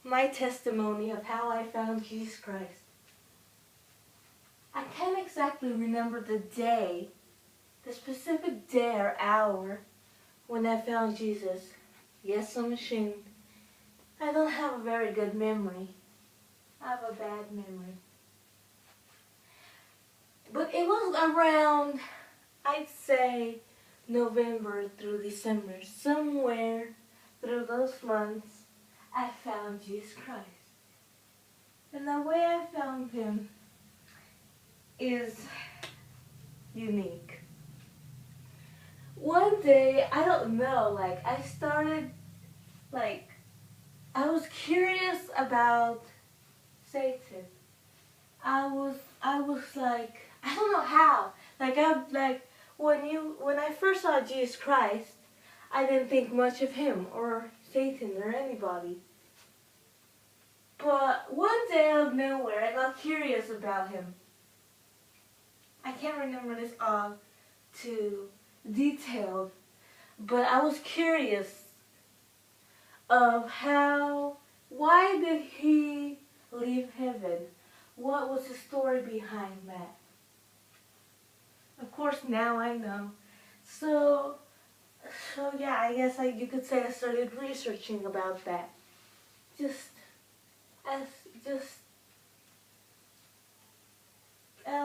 my testimony of how I found Jesus Christ. I can't exactly remember the day, the specific day or hour when I found Jesus. Yes, I'm ashamed. I don't have a very good memory. I have a bad memory. But it was around, I'd say, November through December. Somewhere through those months, I found Jesus Christ. And the way I found him is unique. One day, I don't know, I started, I was curious about Satan. I was like, I don't know how. When I first saw Jesus Christ, I didn't think much of him or Satan or anybody. But one day out of nowhere, I got curious about him. I can't remember this all too detailed, but I was curious of why did he leave heaven? What was the story behind that? Of course, now I know. So yeah, I guess you could say I started researching about that. Just out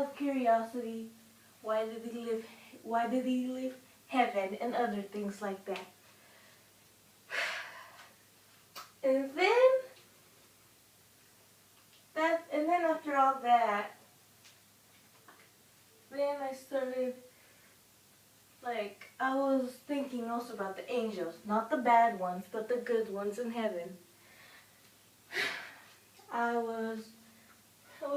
of curiosity, why did he leave heaven and other things like that. And then after all that, then I started, I was thinking also about the angels, not the bad ones, but the good ones in heaven. I was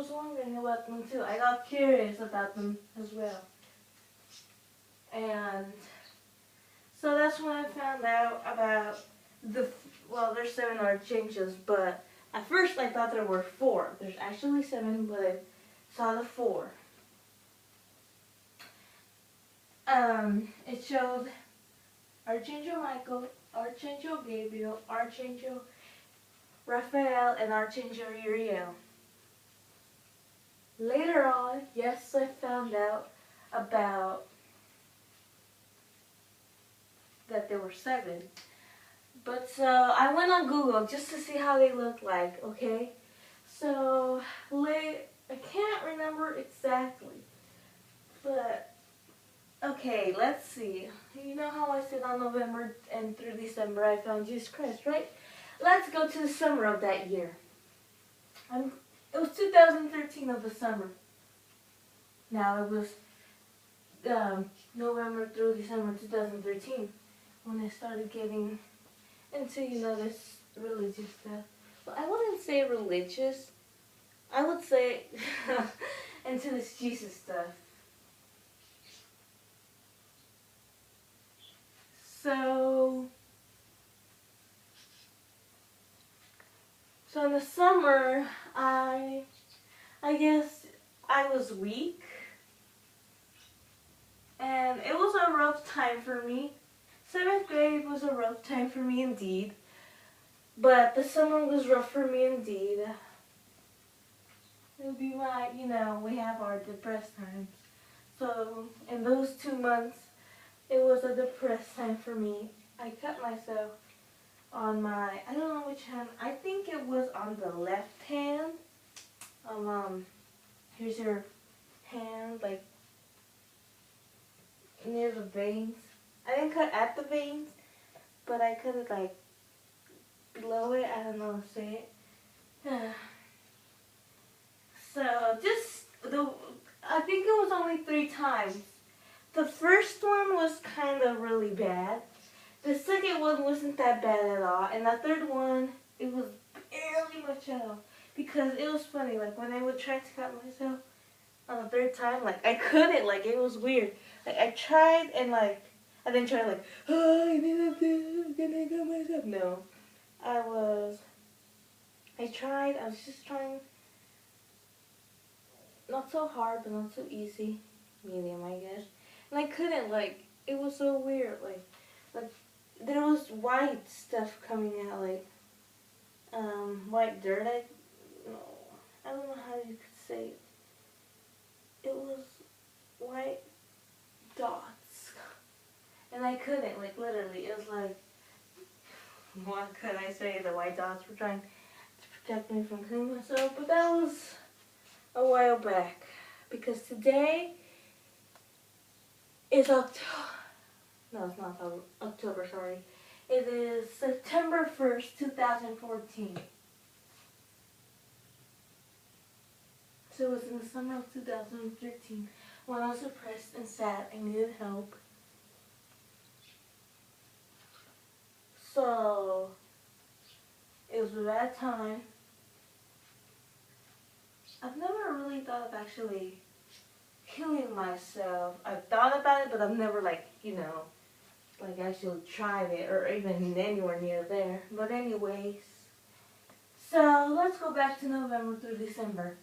wondering about them too. I got curious about them as well. And so that's when I found out about there's 7 archangels, but at first I thought there were 4. There's actually 7, but I saw the 4. It showed Archangel Michael, Archangel Gabriel, Archangel Raphael, and Archangel Uriel. Later on, yes, I found out about that there were 7. But so I went on Google just to see how they look like, okay? So I can't remember exactly, but okay, let's see. You know how I said on November and through December I found Jesus Christ, right? Let's go to the summer of that year. It was 2013 of the summer. Now it was November through December 2013 when I started getting into, this religious stuff. Well, I wouldn't say religious. I would say into this Jesus stuff. So in the summer, I guess I was weak. And it was a rough time for me. 7th grade was a rough time for me indeed. But the summer was rough for me indeed. It would be why, we have our depressed times. So in those 2 months, it was a depressed time for me. I cut myself on my, I don't know which hand, I think it was on the left hand. Here's your hand, near the veins. I didn't cut at the veins, but I cut it below it. I don't know how to say it. So I think it was only 3 times. The first one was kind of really bad. The second one wasn't that bad at all. And the third one, it was barely much at all. Because it was funny, when I would try to cut myself on the 3rd time, I couldn't, it was weird. I tried and I didn't try oh, I need to cut myself. No. I was just trying, not so hard, but not so easy. Medium, I guess. And I couldn't, it was so weird, there was white stuff coming out, white dirt. No, I don't know how you could say it. It was white dots, and I couldn't, like, literally. It was like, what could I say? The white dots were trying to protect me from killing myself, but that was a while back, because today is October. No, it's not October, sorry. It is September 1st, 2014. So it was in the summer of 2013 when I was depressed and sad and needed help. So it was at that time. I've never really thought of actually killing myself. I've thought about it, but I've never, like, like actually tried it or even anywhere near there. But anyways, so let's go back to November through December.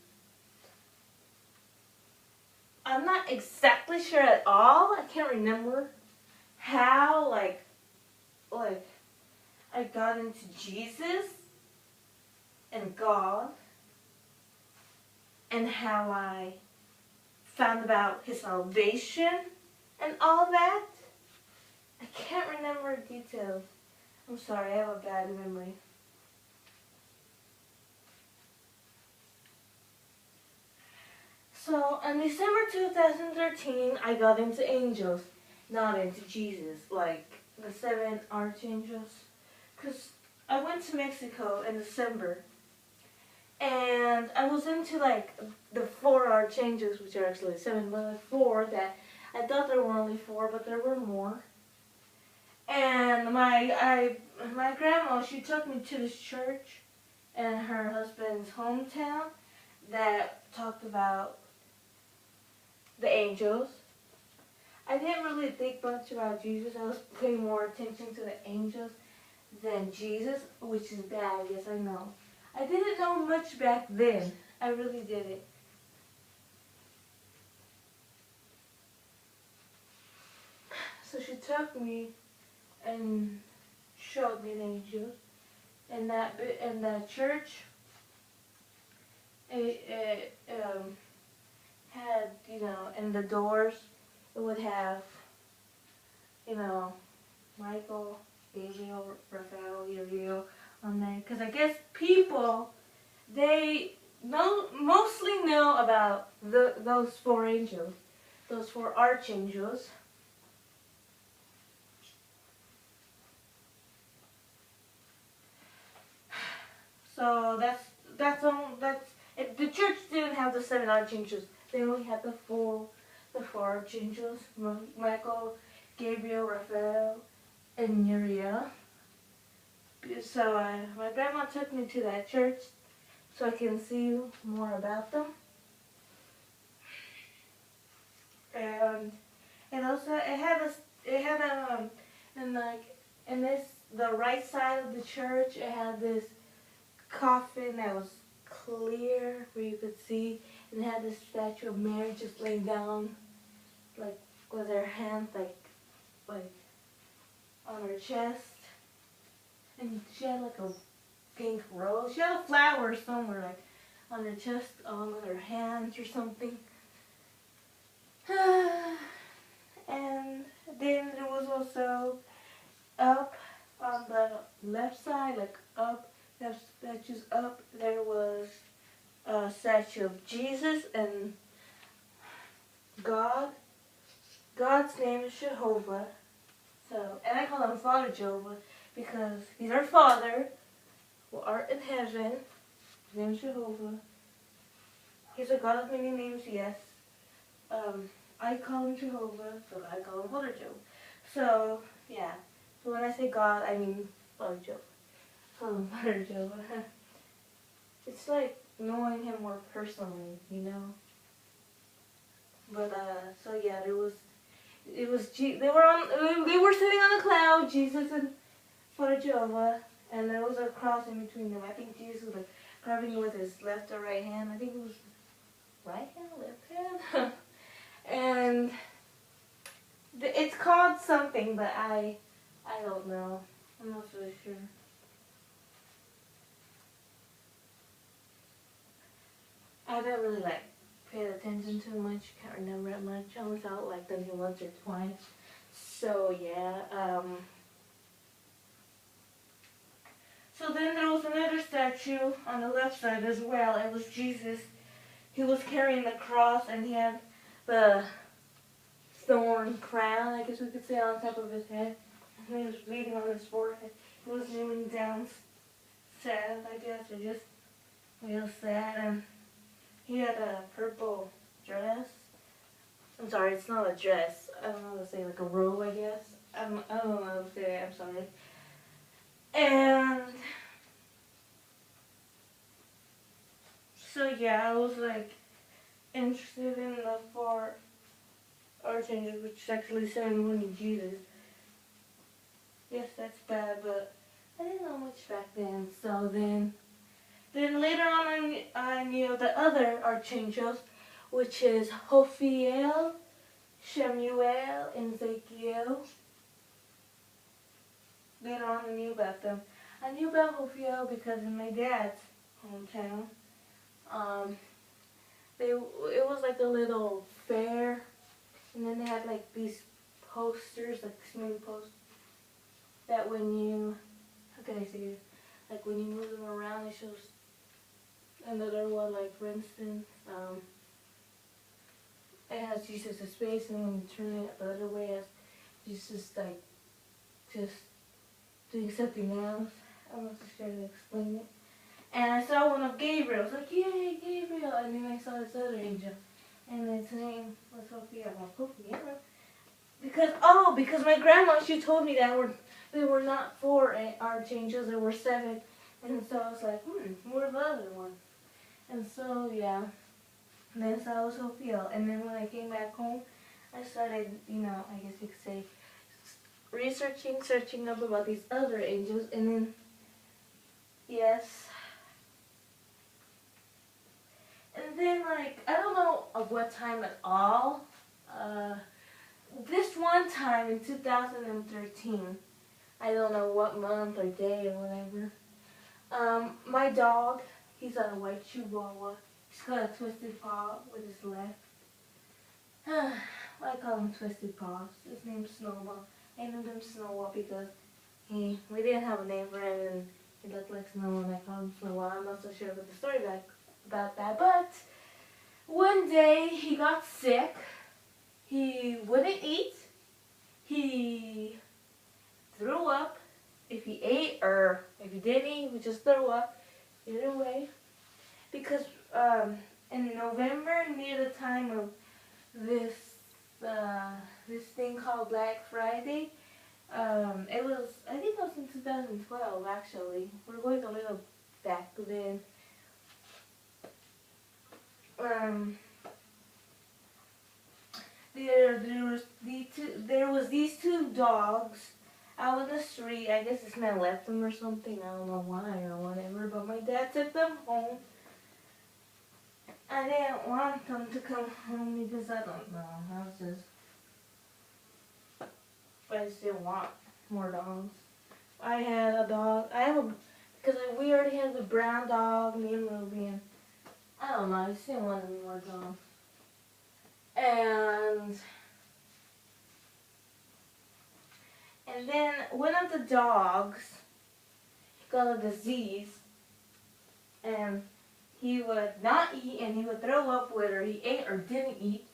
I'm not exactly sure at all. I can't remember how, like I got into Jesus and God and how I found about His salvation and all that. I can't remember details. I'm sorry, I have a bad memory. So, in December 2013, I got into angels, not into Jesus, like the 7 archangels. Because I went to Mexico in December, and I was into, like, the 4 archangels, which are actually 7, but like 4 that I thought there were only 4, but there were more. And my grandma, she took me to this church in her husband's hometown that talked about the angels. I didn't really think much about Jesus. I was paying more attention to the angels than Jesus, which is bad, yes I know. I didn't know much back then. I really didn't. So she took me and showed me the angels. And that church, it had, in the doors, it would have, Michael, Gabriel, Raphael, Uriel on there. Because I guess people, they mostly know about those 4 angels, those 4 archangels. So the church didn't have the 7 archangels. They only had the 4 archangels: Michael, Gabriel, Raphael, and Uriel. So my grandma took me to that church so I can see more about them. And also it had and like in the right side of the church, it had this coffin that was clear where you could see, and it had this statue of Mary just laying down, like with her hands like on her chest, and she had like a pink rose. She had a flower somewhere, like on her chest, on with her hands or something. And then there was also up on the left side, like up, that statues up, there was a statue of Jesus and God. God's name is Jehovah. So, and I call him Father Jehovah because he's our Father who art in heaven. His name is Jehovah. He's a God of many names, yes. I call him Jehovah, so I call him Father Jehovah. So, yeah. So when I say God, I mean Father Jehovah. Call him Father Jehovah. It's like knowing him more personally, But so yeah, they were sitting on a cloud, Jesus and Father Jehovah, and there was a cross in between them. I think Jesus was like grabbing with his left or right hand. I think it was right hand, left hand. And it's called something, but I don't know. I'm not really sure. I didn't really like pay attention too much. Can't remember it much. I only saw it like maybe once or twice. So yeah. So then there was another statue on the left side as well. It was Jesus. He was carrying the cross and he had the thorn crown, I guess we could say, on top of his head. And he was bleeding on his forehead. He was kneeling down, sad, I guess, or just real sad. And he had a purple dress. I'm sorry, it's not a dress. I don't know how to say, like a robe, I guess. I don't know how to say it, I'm sorry. And so yeah, I was like interested in the four archangels, which is actually 7 morning Jesus. Yes, that's bad, but I didn't know much back then. So then later on I knew the other archangels, which is Hophiel, Shemuel, and Ezekiel. Later on I knew about them. I knew about Hophiel because in my dad's hometown, it was like a little fair, and then they had like these posters, like smooth posters, that when you, how can I say it, like when you move them around, it shows another one, like for instance, it has Jesus' face, and when you turn it the other way, it has Jesus like just doing something else. I'm not sure to explain it. And I saw one of Gabriel. I was like, yay, Gabriel! And then I saw this other angel, and its name was Sophia. I'm like, Sophia? Because my grandma, she told me that there were not 4 archangels, there were 7. And so I was like, where's the other one? And so, yeah. And then so I was Sophia. And then when I came back home, I started, I guess you could say, searching up about these other angels. And then, yes. And then, like, I don't know of what time at all. This one time in 2013, I don't know what month or day or whatever, my dog, he's a white Chihuahua. He's got a twisted paw with his left. I call him Twisted Paws. His name's Snowball. I named him Snowball because we didn't have a name for him, and he looked like snow, and I called him Snowball. I'm not so sure about the story about that, but one day he got sick. He wouldn't eat. He threw up. If he ate or if he didn't eat, he would just throw up. Either way. Because in November, near the time of this thing called Black Friday, I think it was in 2012 actually. We're going a little back then. There was these 2 dogs out in the street. I guess this man left them or something. I don't know why or whatever. But my dad took them home. I didn't want them to come home because I don't know. I just didn't want more dogs. I had a dog. Because we already had the brown dog, me and Ruby, and I don't know. I just didn't want any more dogs. And then one of the dogs got a disease, and he would not eat, and he would throw up whether he ate or didn't eat.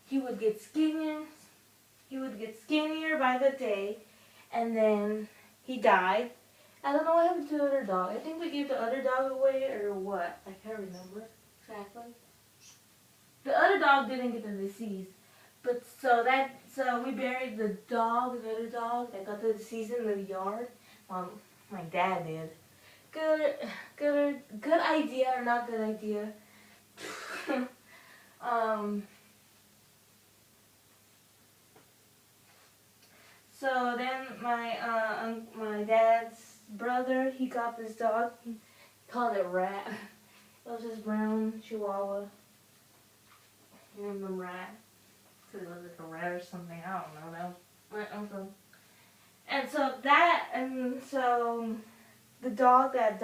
He would get skinnier. He would get skinnier by the day, and then he died. I don't know what happened to the other dog. I think we gave the other dog away or what. I can't remember exactly. The other dog didn't get the disease, but so we buried the other dog that got the disease in the yard. My dad did. Good idea or not good idea? So then my dad's brother, he got this dog. He called it Rat. It was this brown Chihuahua. I remember Rat. Because it was like a rat or something. I don't know. That was my uncle. And so the dog that